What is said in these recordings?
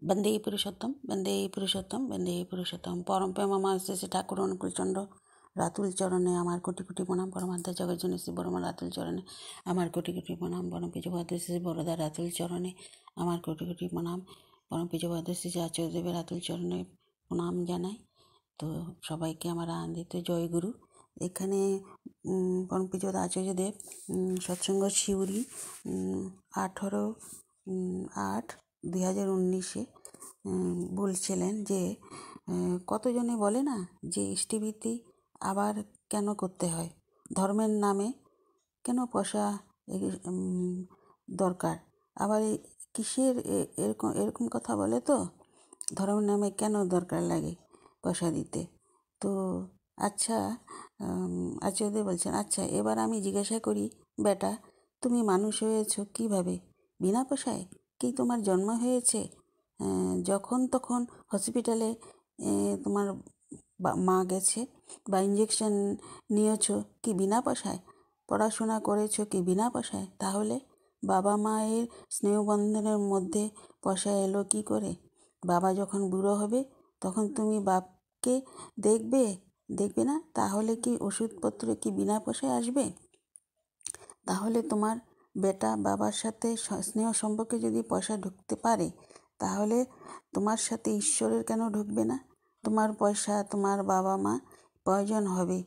বন্দে পুরুষোত্তম, বন্দে পুরুষোত্তম, বন্দে পুরুষোত্তম। পরম প্রেমময় শ্রী শ্রী ঠাকুর অনুকূলচন্দ্র রাতুল চরণে আমার কোটি কোটি প্রণাম। পরমাধ্যায় জগজ্জননী শ্রী বড়মা রাতুল চরণে আমার কোটি কোটি প্রণাম। পরম পূজ্যপাদ শ্রী বরদা রাতুল চরণে আমার কোটি কোটি প্রণাম। পরম পূজ্যপাদ শ্রী শ্রী আচার্যদেবের রাতুল চরণে প্রণাম জানাই। তো সবাইকে আমার আনন্দিত জয় গুরু। এখানে পরম পূজ্যপাদ আচার্যদেব সৎসঙ্গ শিউরি 18/8/2019 বলছিলেন যে কতজনে বলে না যে ইষ্টিবৃত্তি আবার কেন করতে হয়, ধর্মের নামে কেন পয়সা দরকার, আবার কিসের এরকম এরকম কথা বলে। তো ধর্মের নামে কেন দরকার লাগে পয়সা দিতে। তো আচ্ছা, আচার্য বলছেন, আচ্ছা এবার আমি জিজ্ঞাসা করি, বেটা তুমি মানুষ হয়েছো কিভাবে? বিনা পয়সায় কি তোমার জন্ম হয়েছে? যখন তখন হসপিটালে তোমার মা গেছে বা ইঞ্জেকশন নিয়েছো কি বিনা পয়সায়? পড়াশোনা করেছো কি বিনা পয়সায়? তাহলে বাবা মায়ের স্নেহবন্ধনের মধ্যে পয়সা এলো কি করে? বাবা যখন বুড়ো হবে তখন তুমি বাপকে দেখবে না? তাহলে কি ওষুধপত্র কি বিনা পয়সায় আসবে? তাহলে তোমার বেটা বাবার সাথে স্নেহ সম্পর্কে যদি পয়সা ঢুকতে পারে, তাহলে তোমার সাথে ঈশ্বরের কেন ঢুকবে না? তোমার পয়সা তোমার বাবা মা প্রয়োজন হবে,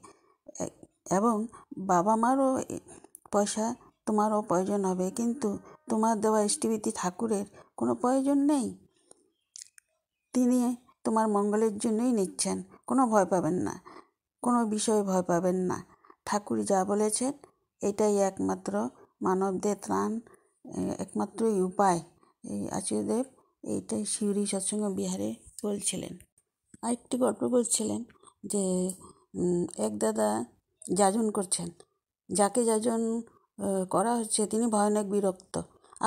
এবং বাবা মারও পয়সা তোমারও প্রয়োজন হবে, কিন্তু তোমার দেওয়া ইষ্টিবৃত্তি ঠাকুরের কোনো প্রয়োজন নেই। তিনি তোমার মঙ্গলের জন্যই নিচ্ছেন, কোনো ভয় পাবেন না, কোনো বিষয়ে ভয় পাবেন না। ঠাকুর যা বলেছেন এটাই একমাত্র মানবদের ত্রাণ, একমাত্রই উপায়। এই আচার্যদেব এইটাই শিউরি সৎসঙ্গ বিহারে বলছিলেন। আরেকটি গল্প বলছিলেন যে এক দাদা যাজন করছেন, যাকে যাজন করা হচ্ছে তিনি ভয়ানক বিরক্ত।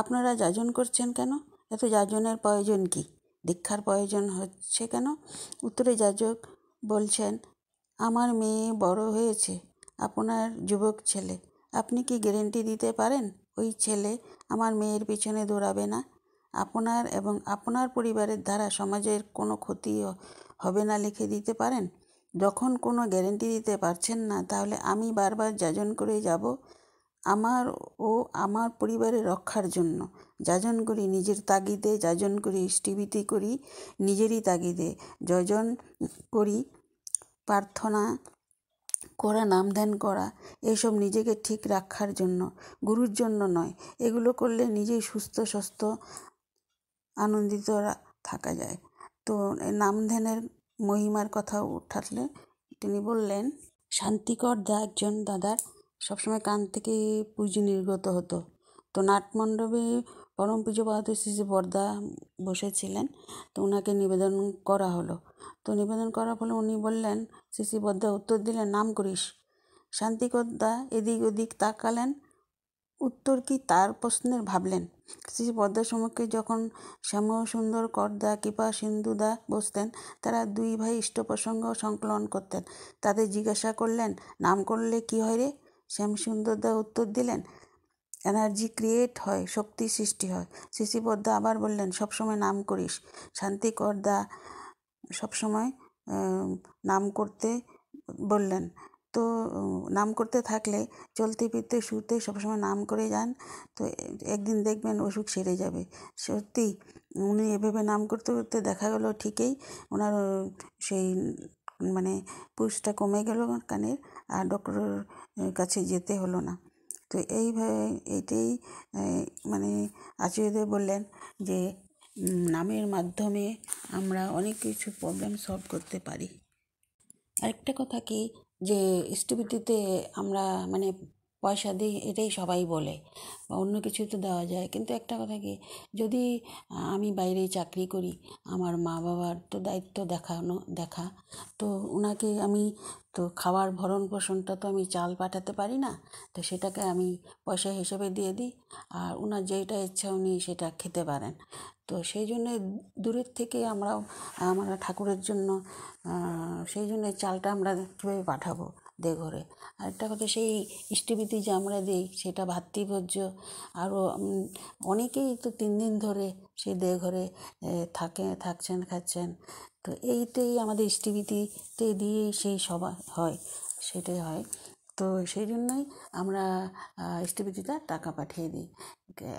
আপনারা যাজন করছেন কেন? এত যাজনের প্রয়োজন কি? দীক্ষার প্রয়োজন হচ্ছে কেন? উত্তরে যাজক বলছেন, আমার মেয়ে বড় হয়েছে, আপনার যুবক ছেলে, আপনি কি গ্যারেন্টি দিতে পারেন ওই ছেলে আমার মেয়ের পিছনে দৌড়াবে না? আপনার এবং আপনার পরিবারের দ্বারা সমাজের কোনো ক্ষতি হবে না লিখে দিতে পারেন? যখন কোনো গ্যারেন্টি দিতে পারছেন না, তাহলে আমি বারবার যাজন করে যাব? আমার ও আমার পরিবারের রক্ষার জন্য যাজন করি, নিজের তাগিদে যাজন করি, ইষ্টিবৃত্তি করি নিজেরই তাগিদে, যজন করি, প্রার্থনা করা, নাম ধ্যান করা, এসব নিজেকে ঠিক রাখার জন্য, গুরুর জন্য নয়। এগুলো করলে নিজেই সুস্থ স্বাস্থ্য আনন্দিত থাকা যায়। তো নাম ধ্যানের মহিমার কথা উঠালে তিনি বললেন, শান্তিকর একজন দাদার সবসময় কান থেকে পুঁজি নির্গত হতো। তো নাটমণ্ডপে পরম পূজ্যপাদ শ্রী শ্রী বরদা বসেছিলেন। তো ওনাকে নিবেদন করা হলো। তো নিবেদন করার ফলে উনি বললেন, শ্রী শ্রী বরদা উত্তর দিলেন, নাম করিস। শান্তিকর দা এদিক ওদিক তাকালেন, উত্তর কি তার প্রশ্নের ভাবলেন। শ্রী বরদার সম্মুখে যখন শ্যামসুন্দর করদা, কৃপা সিন্ধুদা বসতেন, তারা দুই ভাই ইষ্টপ্রসঙ্গ সংকলন করতেন। তাদের জিজ্ঞাসা করলেন, নাম করলে কি হয় রে? শ্যামসুন্দরদা উত্তর দিলেন, এনার্জি ক্রিয়েট হয়, শক্তি সৃষ্টি হয়। শ্রী বরদা আবার বললেন, সবসময় নাম করিস। শান্তিকরদা সবসময় নাম করতে বললেন। তো নাম করতে থাকলে চলতে ফিরতে শুতে সবসময় নাম করে যান, তো একদিন দেখবেন অসুখ সেরে যাবে। সত্যি উনি এভাবে নাম করতে করতে দেখা গেল ঠিকই ওনার সেই পুষটা কমে গেল কানের, আর ডক্টরের কাছে যেতে হলো না। তো এইভাবে এইটাই আচার্যদেব বললেন যে নামের মাধ্যমে আমরা অনেক কিছু প্রবলেম সলভ করতে পারি। আরেকটা কথা কি, যে ইষ্টিবৃত্তিতে আমরা পয়সা দিই, এটাই সবাই বলে, বা অন্য কিছু তো দেওয়া যায়। কিন্তু একটা কথা কি, যদি আমি বাইরে চাকরি করি, আমার মা বাবার তো দায়িত্ব দেখা, তো ওনাকে আমি তো খাওয়ার ভরণ পোষণটা তো আমি চাল পাঠাতে পারি না, তো সেটাকে আমি পয়সা হিসেবে দিয়ে দিই, আর ওনার যেটা ইচ্ছা উনি সেটা খেতে পারেন। তো সেই জন্য দূরের থেকে আমরা ঠাকুরের জন্য সেই জন্য চালটা আমরা কীভাবে পাঠাবো? দেঘরে। আরেকটা কথা, সেই ইষ্টভৃতি যে আমরা দিই সেটা ভাতৃভোজ্য। আরও অনেকেই তো 3 দিন ধরে সেই দেঘরে থাকছেন, খাচ্ছেন। তো এইটাই আমাদের ইষ্টভৃতিতে দিয়েই সেই সভা হয়, সেটাই হয়। তো সেই জন্যই আমরা ইষ্টভৃতিটা টাকা পাঠিয়ে দিই।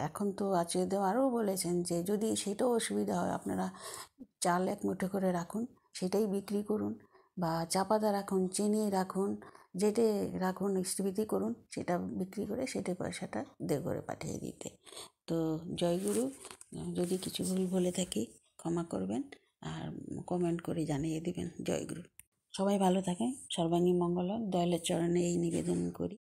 এখন তো আচার্যদেব আরও বলেছেন যে যদি সেটাও অসুবিধা হয়, আপনারা চাল 1 মুঠো করে রাখুন, সেটাই বিক্রি করুন, বা চা পাতা রাখুন, চিনি রাখুন, যেটা রাখুন, ইষ্টভৃতি করুন, সেটা বিক্রি করে সেটা পয়সাটা দেঘরে পাঠিয়ে দিতে। তো জয়গুরু। যদি কিছু ভুল বলে থাকি ক্ষমা করবেন, আর কমেন্ট করে জানিয়ে দেবেন। জয়গুরু। সবাই ভালো থাকেন, সর্বাঙ্গীন মঙ্গল হোক, দয়ালের চরণে এই নিবেদন করি।